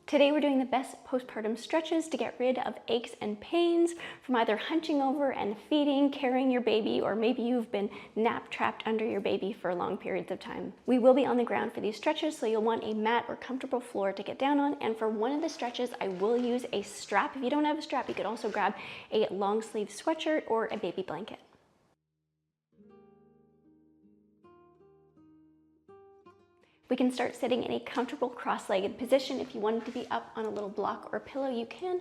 Today we're doing the best postpartum stretches to get rid of aches and pains from either hunching over and feeding, carrying your baby, or maybe you've been nap trapped under your baby for long periods of time. We will be on the ground for these stretches, so you'll want a mat or comfortable floor to get down on. And for one of the stretches, I will use a strap. If you don't have a strap, you could also grab a long sleeve sweatshirt or a baby blanket. We can start sitting in a comfortable cross-legged position. If you wanted to be up on a little block or pillow, you can,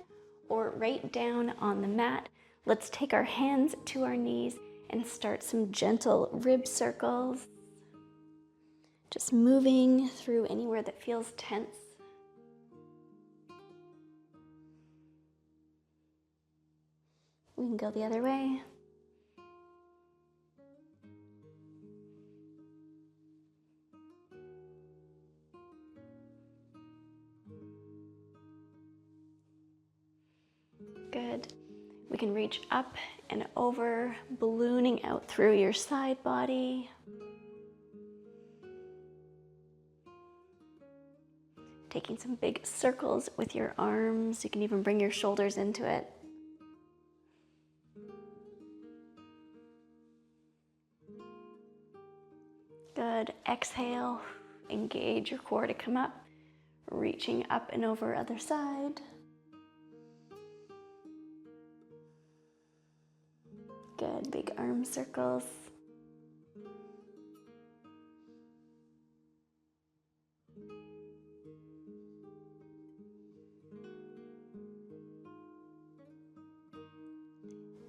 or right down on the mat. Let's take our hands to our knees and start some gentle rib circles. Just moving through anywhere that feels tense. We can go the other way. Good. We can reach up and over, ballooning out through your side body. Taking some big circles with your arms. You can even bring your shoulders into it. Good. Exhale. Engage your core to come up. Reaching up and over other side. Good, big arm circles.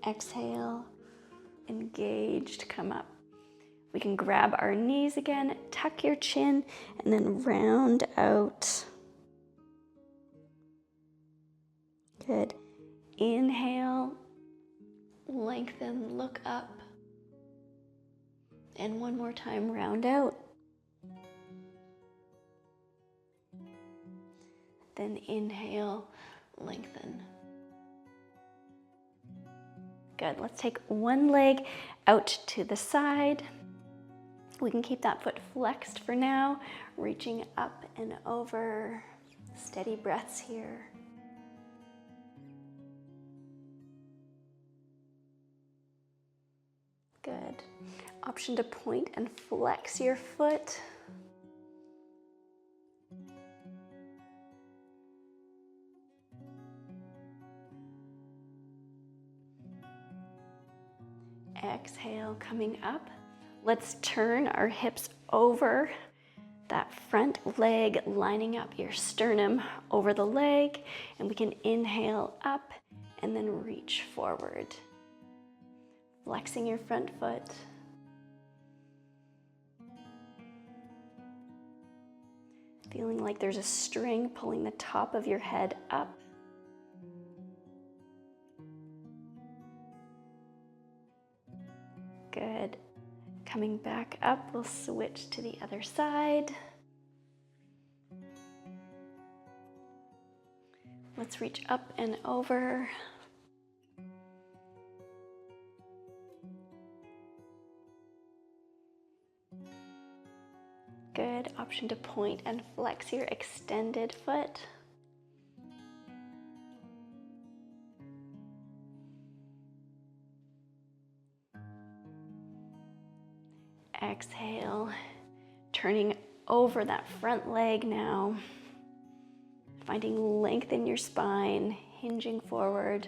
Exhale, engaged, come up. We can grab our knees again, tuck your chin, and then round out. Good. Inhale. Lengthen, look up. And one more time, round out. Then inhale, lengthen. Good, let's take one leg out to the side. We can keep that foot flexed for now, reaching up and over. Steady breaths here. Good. Option to point and flex your foot. Exhale, coming up. Let's turn our hips over. That front leg lining up your sternum over the leg, and we can inhale up and then reach forward. Flexing your front foot. Feeling like there's a string pulling the top of your head up. Good. Coming back up, we'll switch to the other side. Let's reach up and over. Good. Option to point and flex your extended foot. Exhale, turning over that front leg now. Finding length in your spine, hinging forward.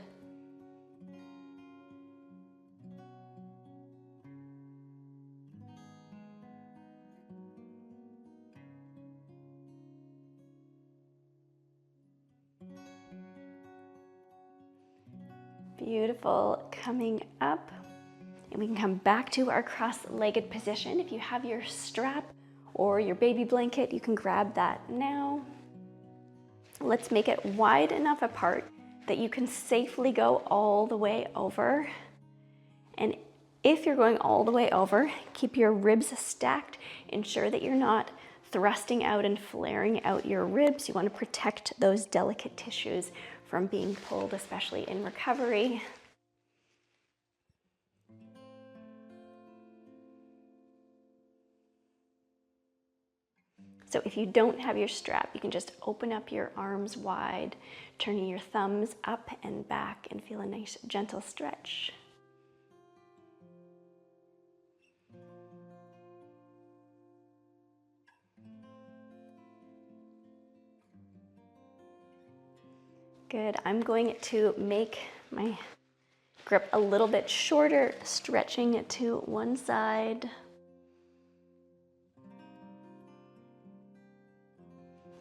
Beautiful. Coming up, and we can come back to our cross-legged position. If you have your strap or your baby blanket, you can grab that now. Let's make it wide enough apart that you can safely go all the way over. And if you're going all the way over, keep your ribs stacked. Ensure that you're not thrusting out and flaring out your ribs. You want to protect those delicate tissues from being pulled, especially in recovery. So if you don't have your strap, you can just open up your arms wide, turning your thumbs up and back, and feel a nice gentle stretch. Good. I'm going to make my grip a little bit shorter, stretching it to one side.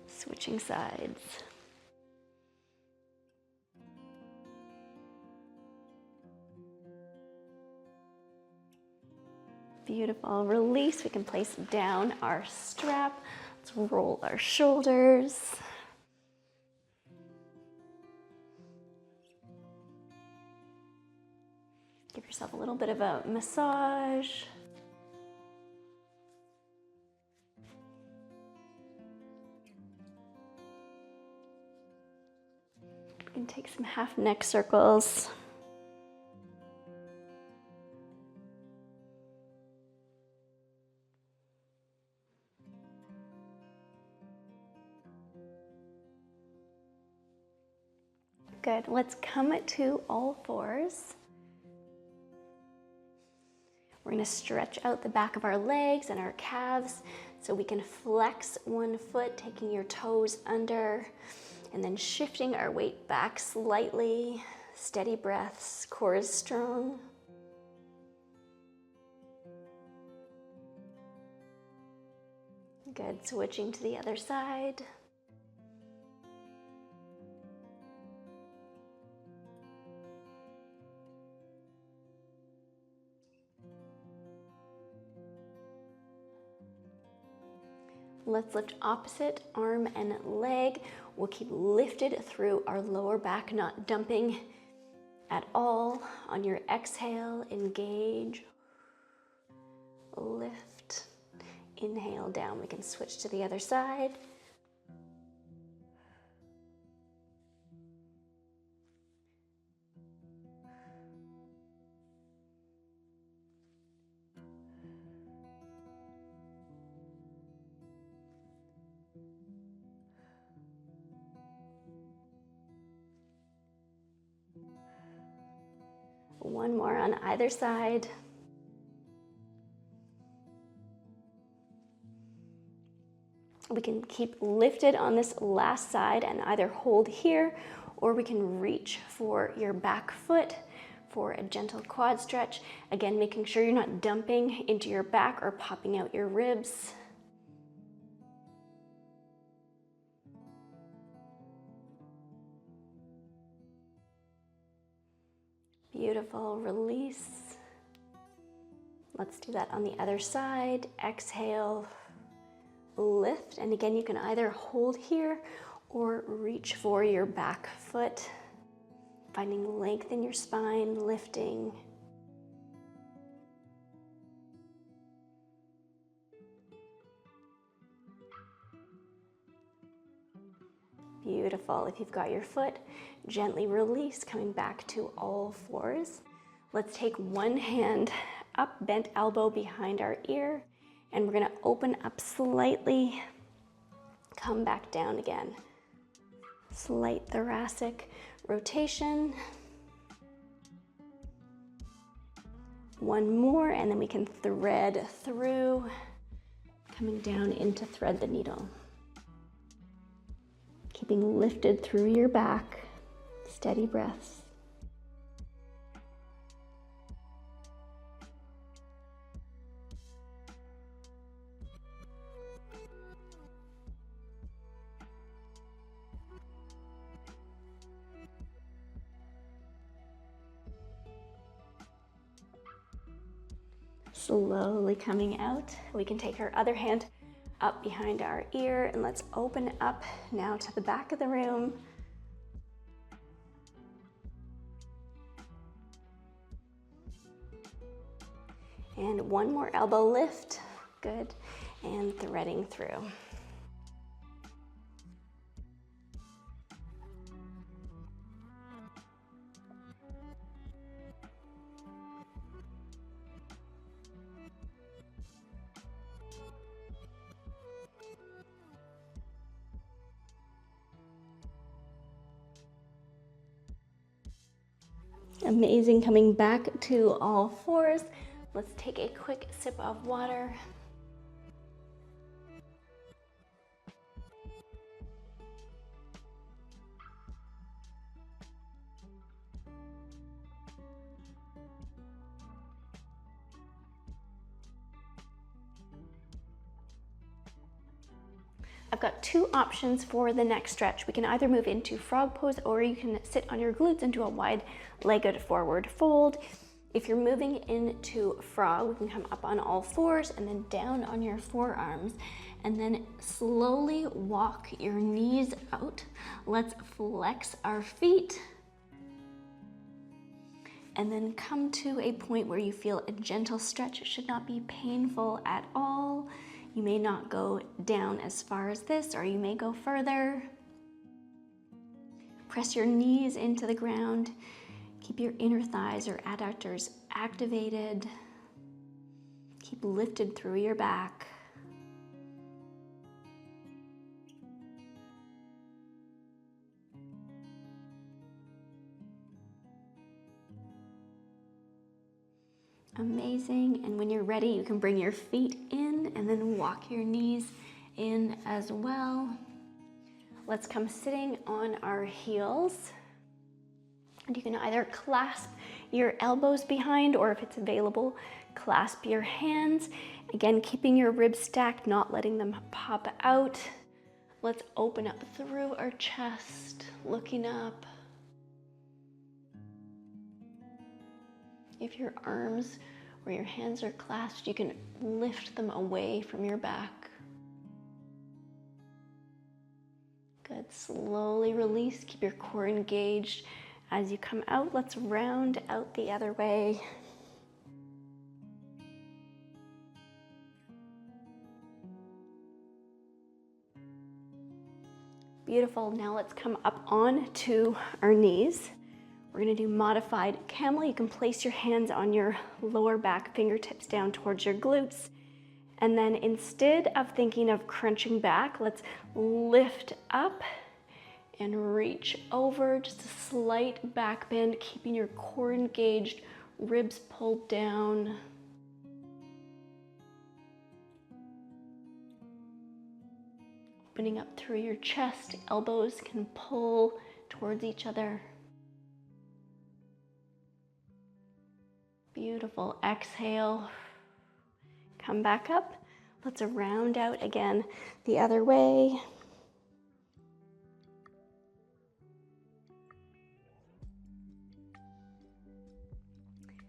Switching sides. Beautiful. Release. We can place down our strap. Let's roll our shoulders. Give yourself a little bit of a massage. We can take some half neck circles. Good. Let's come to all fours. We're going to stretch out the back of our legs and our calves so we can flex one foot, taking your toes under, and then shifting our weight back slightly. Steady breaths, core is strong. Good. Switching to the other side. Let's lift opposite arm and leg. We'll keep lifted through our lower back, not dumping at all. On your exhale, engage, lift, inhale down. We can switch to the other side. One more on either side. We can keep lifted on this last side and either hold here, or we can reach for your back foot for a gentle quad stretch. Again, making sure you're not dumping into your back or popping out your ribs. Beautiful. Release. Let's do that on the other side. Exhale, lift. And again, you can either hold here or reach for your back foot, finding length in your spine, lifting. Beautiful. If you've got your foot, gently release, coming back to all fours. Let's take one hand up, bent elbow behind our ear, and we're going to open up slightly, come back down again. Slight thoracic rotation. One more, and then we can thread through, coming down into thread the needle. Keeping lifted through your back, steady breaths. Slowly coming out. We can take our other hand up behind our ear, and let's open up now to the back of the room. And one more elbow lift. Good. And threading through. Amazing. Coming back to all fours. Let's take a quick sip of water. I've got two options for the next stretch. We can either move into frog pose, or you can sit on your glutes into a wide-legged forward fold. If you're moving into frog, we can come up on all fours and then down on your forearms, and then slowly walk your knees out. Let's flex our feet, and then come to a point where you feel a gentle stretch. It should not be painful at all. You may not go down as far as this, or you may go further. Press your knees into the ground. Keep your inner thighs or adductors activated. Keep lifted through your back. Amazing. And when you're ready, you can bring your feet in and then walk your knees in as well. Let's come sitting on our heels. And you can either clasp your elbows behind, or if it's available, clasp your hands. Again, keeping your ribs stacked, not letting them pop out. Let's open up through our chest, looking up. If your arms or your hands are clasped, you can lift them away from your back. Good. Slowly release. Keep your core engaged. As you come out, let's round out the other way. Beautiful. Now let's come up on to our knees. We're going to do modified camel. You can place your hands on your lower back, fingertips down towards your glutes. And then instead of thinking of crunching back, let's lift up and reach over. Just a slight back bend, keeping your core engaged, ribs pulled down. Opening up through your chest, elbows can pull towards each other. Beautiful. Exhale. Come back up. Let's round out again the other way.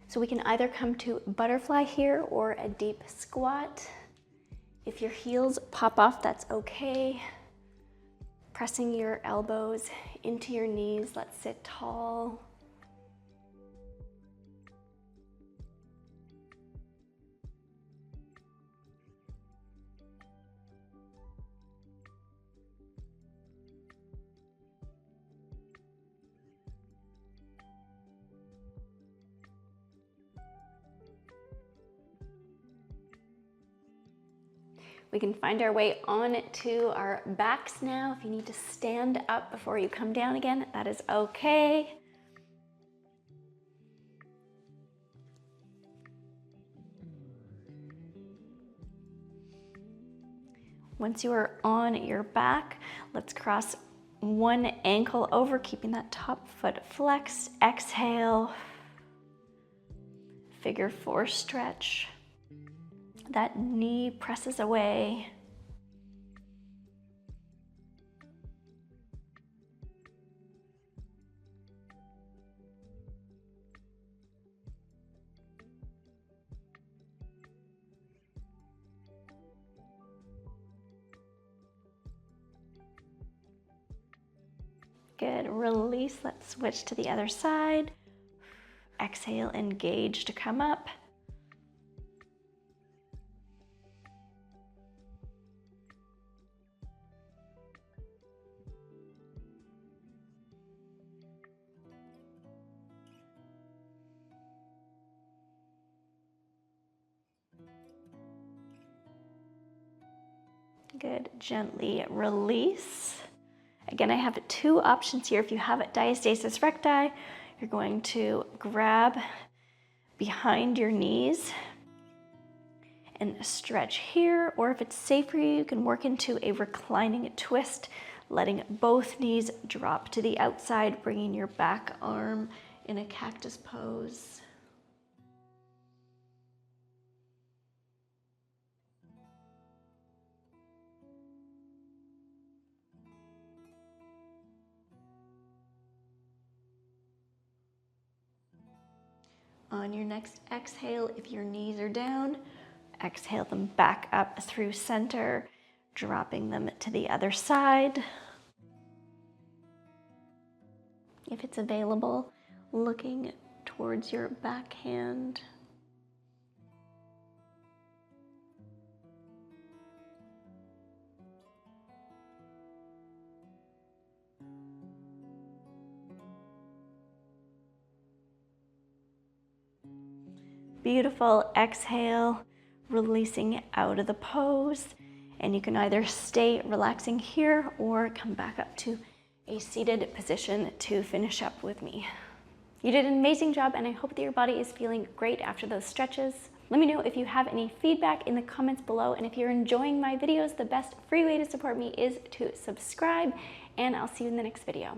So we can either come to butterfly here or a deep squat. If your heels pop off, that's okay. Pressing your elbows into your knees. Let's sit tall. We can find our way on to our backs now. If you need to stand up before you come down again, that is okay. Once you are on your back, let's cross one ankle over, keeping that top foot flexed. Exhale. Figure four stretch. That knee presses away. Good. Release. Let's switch to the other side. Exhale, engage to come up. Good. Gently release. Again, I have two options here. If you have diastasis recti, You're going to grab behind your knees and stretch here, or if it's safe for you, you can work into a reclining twist, letting both knees drop to the outside, bringing your back arm in a cactus pose. On your next exhale, if your knees are down, exhale them back up through center, dropping them to the other side. If it's available, looking towards your backhand. Beautiful. Exhale, releasing out of the pose. And you can either stay relaxing here or come back up to a seated position to finish up with me. You did an amazing job, and I hope that your body is feeling great after those stretches. Let me know if you have any feedback in the comments below, and if you're enjoying my videos, the best free way to support me is to subscribe, and I'll see you in the next video.